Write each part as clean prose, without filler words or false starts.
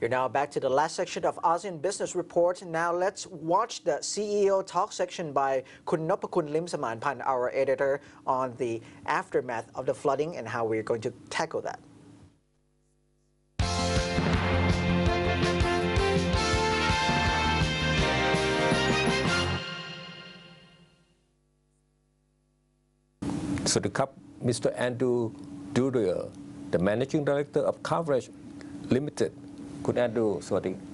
You're now back to the last section of ASEAN Business Report. Now let's watch the CEO Talk section by Kun Nopakun Limsamanpan, our editor, on the aftermath of the flooding and how we're going to tackle that. So Mr. Andrew Durier, the Managing Director of Coverage Limited. Good Andrew,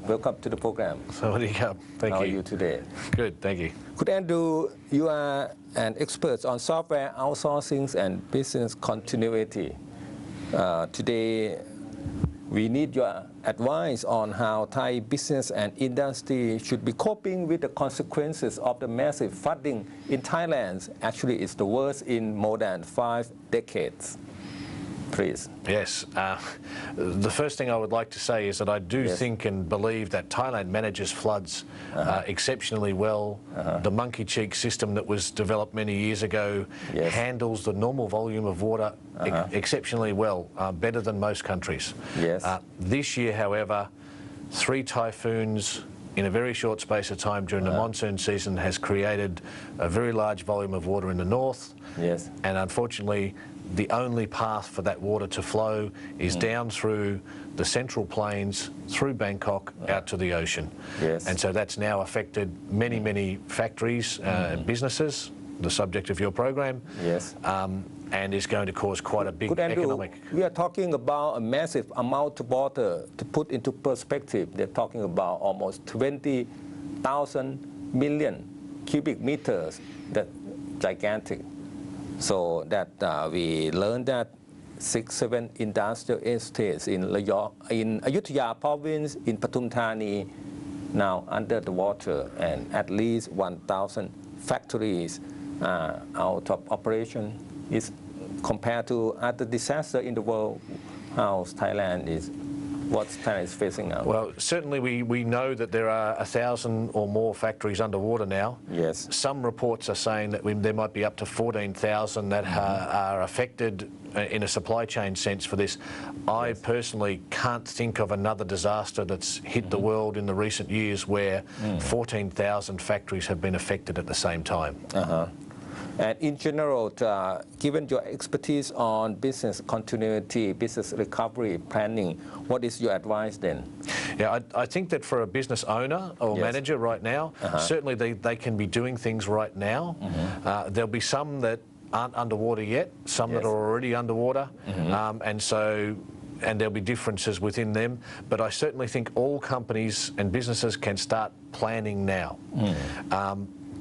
welcome to the program. Thank you. How are you today? Good, thank you. Good Andrew, you are an expert on software outsourcing and business continuity. Today, we need your advice on how Thai business and industry should be coping with the consequences of the massive flooding in Thailand. Actually, it's the worst in more than 5 decades. Please. Yes. The first thing I would like to say is that I do think and believe that Thailand manages floods exceptionally well. The monkey cheek system that was developed many years ago handles the normal volume of water exceptionally well, better than most countries. This year, however, 3 typhoons in a very short space of time during the monsoon season has created a very large volume of water in the north. And unfortunately, the only path for that water to flow is down through the central plains, through Bangkok, out to the ocean. And so that's now affected many, many factories and businesses, the subject of your program, and is going to cause quite a big economic... We are talking about a massive amount of water. To put into perspective, they're talking about almost 20,000 million cubic meters. That's gigantic. So that we learned that 6-7 industrial estates in Ayutthaya province, in Pathum Thani, now under the water, and at least 1,000 factories out of operation. Is compared to other disasters in the world, how Thailand is. What Thailand is facing now? Well, certainly we know that there are 1,000 or more factories underwater now. Some reports are saying that there might be up to 14,000 that are affected in a supply chain sense for this. I personally can't think of another disaster that's hit the world in the recent years where 14,000 factories have been affected at the same time. And in general, given your expertise on business continuity, business recovery planning, what is your advice then? Yeah, I think that for a business owner or manager right now, certainly they can be doing things right now. There'll be some that aren't underwater yet, some that are already underwater, and there'll be differences within them. But I certainly think all companies and businesses can start planning now.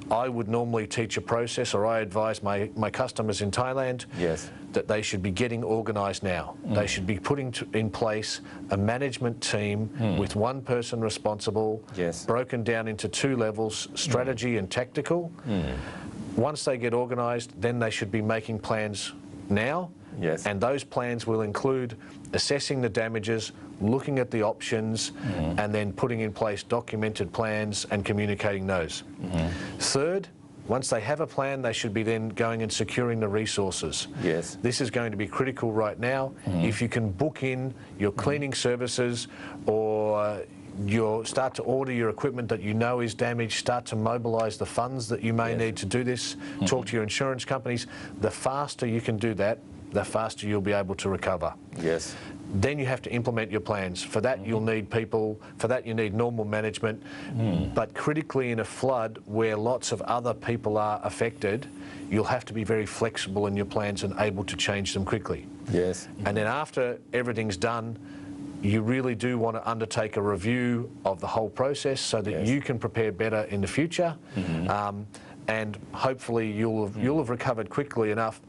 I would normally teach a process, or I advise my customers in Thailand that they should be getting organised now. They should be putting in place a management team with one person responsible, broken down into 2 levels, strategy and tactical. Once they get organised, then they should be making plans now. And those plans will include assessing the damages, looking at the options, and then putting in place documented plans and communicating those. Third, once they have a plan, they should be then going and securing the resources. This is going to be critical right now. If you can book in your cleaning services, or you start to order your equipment that you know is damaged, start to mobilise the funds that you may need to do this, talk to your insurance companies. The faster you can do that, the faster you'll be able to recover. Then you have to implement your plans. For that you'll need people, for that you need normal management. But critically in a flood where lots of other people are affected, you'll have to be very flexible in your plans and able to change them quickly. And then after everything's done, you really do want to undertake a review of the whole process so that you can prepare better in the future. And hopefully you'll have recovered quickly enough.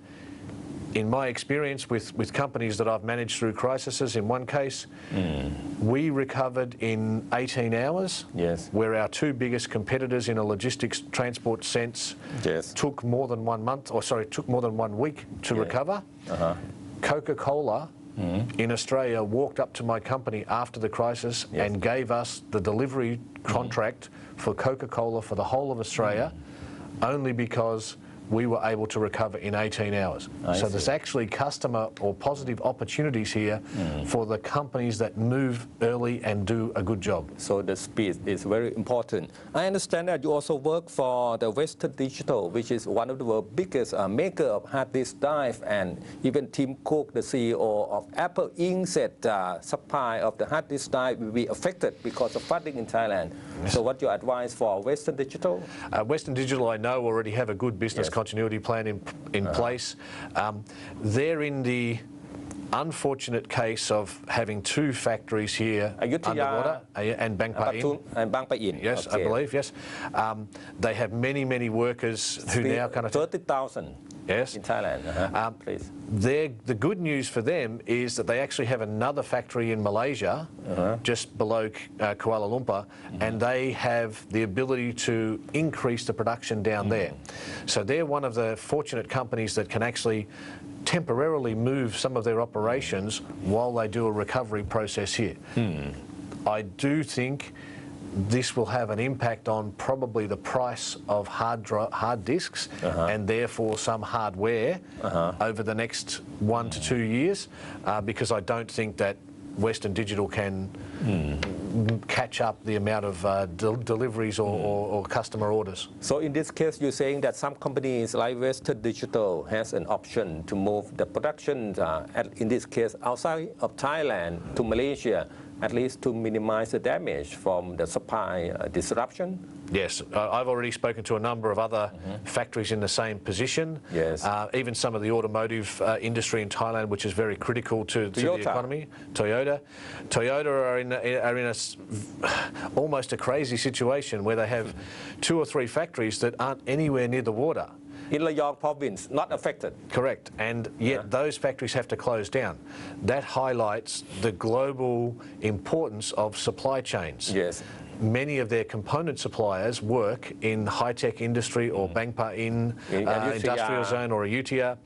In my experience with companies that I've managed through crises, in one case, we recovered in 18 hours, where our 2 biggest competitors in a logistics transport sense took more than 1 month, or sorry, took more than 1 week to recover. Coca-Cola in Australia walked up to my company after the crisis and gave us the delivery contract for Coca-Cola for the whole of Australia, only because we were able to recover in 18 hours. So there's actually customer or positive opportunities here for the companies that move early and do a good job. So the speed is very important. I understand that you also work for the Western Digital, which is one of the world's biggest maker of hard disk drive, and even Tim Cook, the CEO of Apple Inc., said supply of the hard disk drive will be affected because of flooding in Thailand. So what your advice for Western Digital? Western Digital, I know, already have a good business continuity plan in place. They're in the unfortunate case of having two factories here underwater and Bang Pa-in. And Bang Pa-in. Yes, I believe, yes. They have many, many workers who now kind of... 30,000 yes. in Thailand. Please. The good news for them is that they actually have another factory in Malaysia, just below Kuala Lumpur, and they have the ability to increase the production down there. So they're one of the fortunate companies that can actually temporarily move some of their operations while they do a recovery process here. I do think this will have an impact on probably the price of hard disks and therefore some hardware over the next 1 to 2 years, because I don't think that Western Digital can catch up the amount of deliveries or customer orders. So in this case, you're saying that some companies like Western Digital has an option to move the production, in this case, outside of Thailand to Malaysia, at least to minimize the damage from the supply disruption? Yes, I've already spoken to a number of other factories in the same position. Yes. Even some of the automotive industry in Thailand, which is very critical to the economy. Toyota are in almost a crazy situation where they have 2 or 3 factories that aren't anywhere near the water. In Rayong province, not affected. Correct, and yet those factories have to close down. That highlights the global importance of supply chains. Yes. Many of their component suppliers work in high-tech industry or Bang Pa-in industrial zone or Ayutthaya,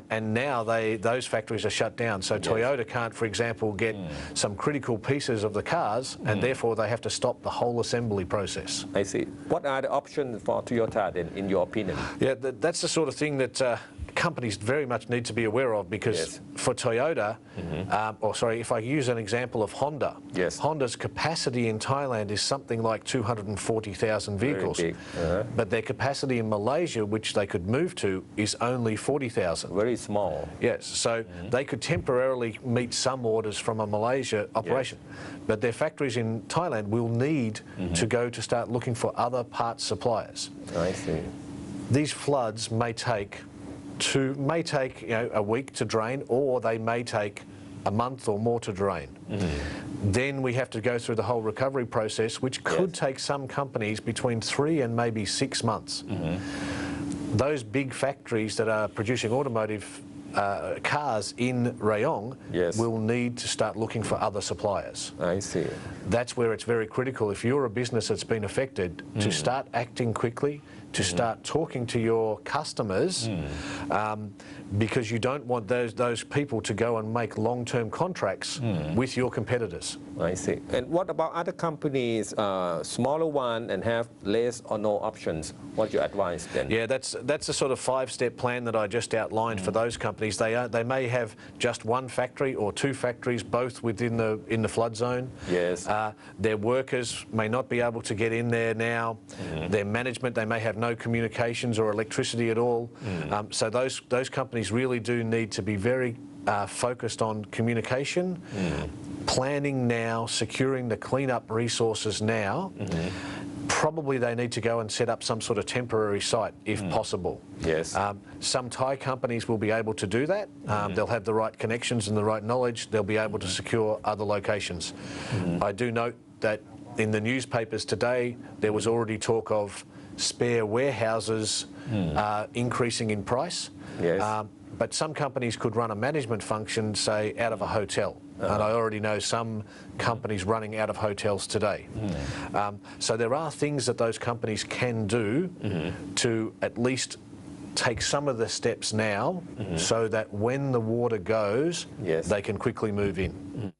and now those factories are shut down. So Toyota can't, for example, get some critical pieces of the cars, and therefore they have to stop the whole assembly process. I see. What are the options for Toyota then, in your opinion? Yeah, that's the sort of thing that companies very much need to be aware of, because for Toyota, if I use an example of Honda, Honda's capacity in Thailand is something like 240,000 vehicles, but their capacity in Malaysia, which they could move to, is only 40,000. Very small. Yes, so they could temporarily meet some orders from a Malaysia operation, but their factories in Thailand will need to go to start looking for other parts suppliers. I see. These floods may take a week to drain, or they may take a month or more to drain. Then we have to go through the whole recovery process, which could take some companies between 3 and maybe 6 months. Those big factories that are producing automotive cars in Rayong will need to start looking for other suppliers. I see. That's where it's very critical, if you're a business that's been affected, to start acting quickly, to start talking to your customers, because you don't want those people to go and make long-term contracts with your competitors. I see. And what about other companies, smaller one and have less or no options? What's your advice then? Yeah, that's a sort of 5-step plan that I just outlined for those companies. They may have just 1 factory or 2 factories, both within the flood zone. Yes. Their workers may not be able to get in there now. Their management, they may have no communications or electricity at all. So those companies really do need to be very focused on communication, planning now, securing the cleanup resources now. Probably they need to go and set up some sort of temporary site if possible. Yes. Some Thai companies will be able to do that. They'll have the right connections and the right knowledge. They'll be able to secure other locations. I do note that in the newspapers today, there was already talk of spare warehouses increasing in price. Yes. But some companies could run a management function, say, out of a hotel. And I already know some companies running out of hotels today. So there are things that those companies can do to at least take some of the steps now, so that when the water goes, they can quickly move in.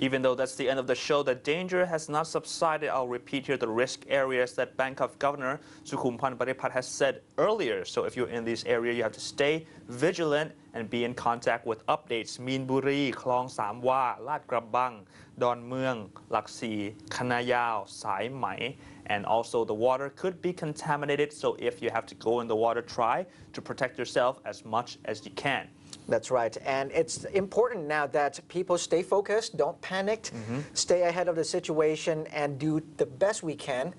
Even though that's the end of the show, the danger has not subsided. I'll repeat here the risk areas that Bank of Governor Sukhumpan Baripat has said earlier. So if you're in this area, you have to stay vigilant and be in contact with updates. มีนบุรี คลองสามวา ลาดกระบัง ดอนเมือง หลักสี่ คณะยาว สายไหม And also the water could be contaminated. So if you have to go in the water, try to protect yourself as much as you can. That's right. And it's important now that people stay focused, don't panic, stay ahead of the situation, and do the best we can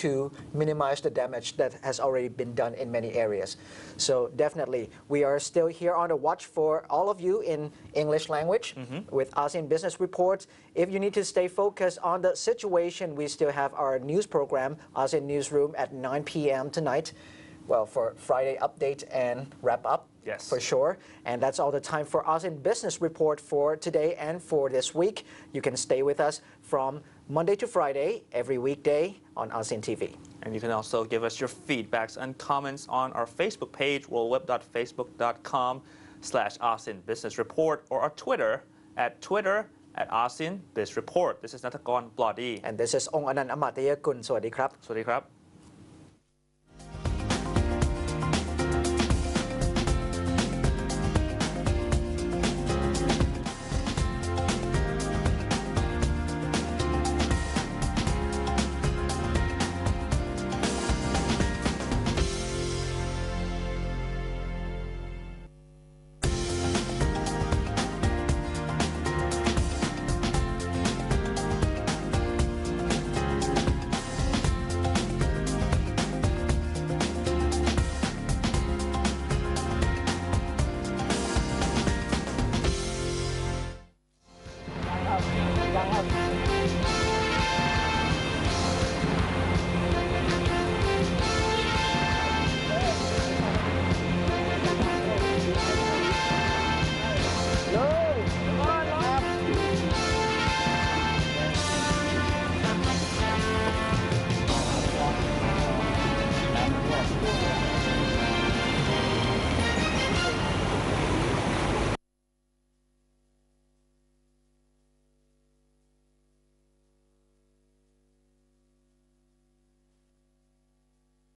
to minimize the damage that has already been done in many areas. So definitely, we are still here on the watch for all of you in English language with ASEAN Business Report. If you need to stay focused on the situation, we still have our news program, ASEAN Newsroom, at 9 p.m. tonight. Well, for Friday update and wrap up. Yes. For sure. And that's all the time for ASEAN Business Report for today and for this week. You can stay with us from Monday to Friday, every weekday on ASEAN TV. And you can also give us your feedbacks and comments on our Facebook page, worldweb.facebook.com/ASEAN Business Report, or our Twitter at ASEAN Biz Report. This is Natakorn Blody. And this is Ong Anand Amataya Kun. สวัสดีครับ สวัสดีครับ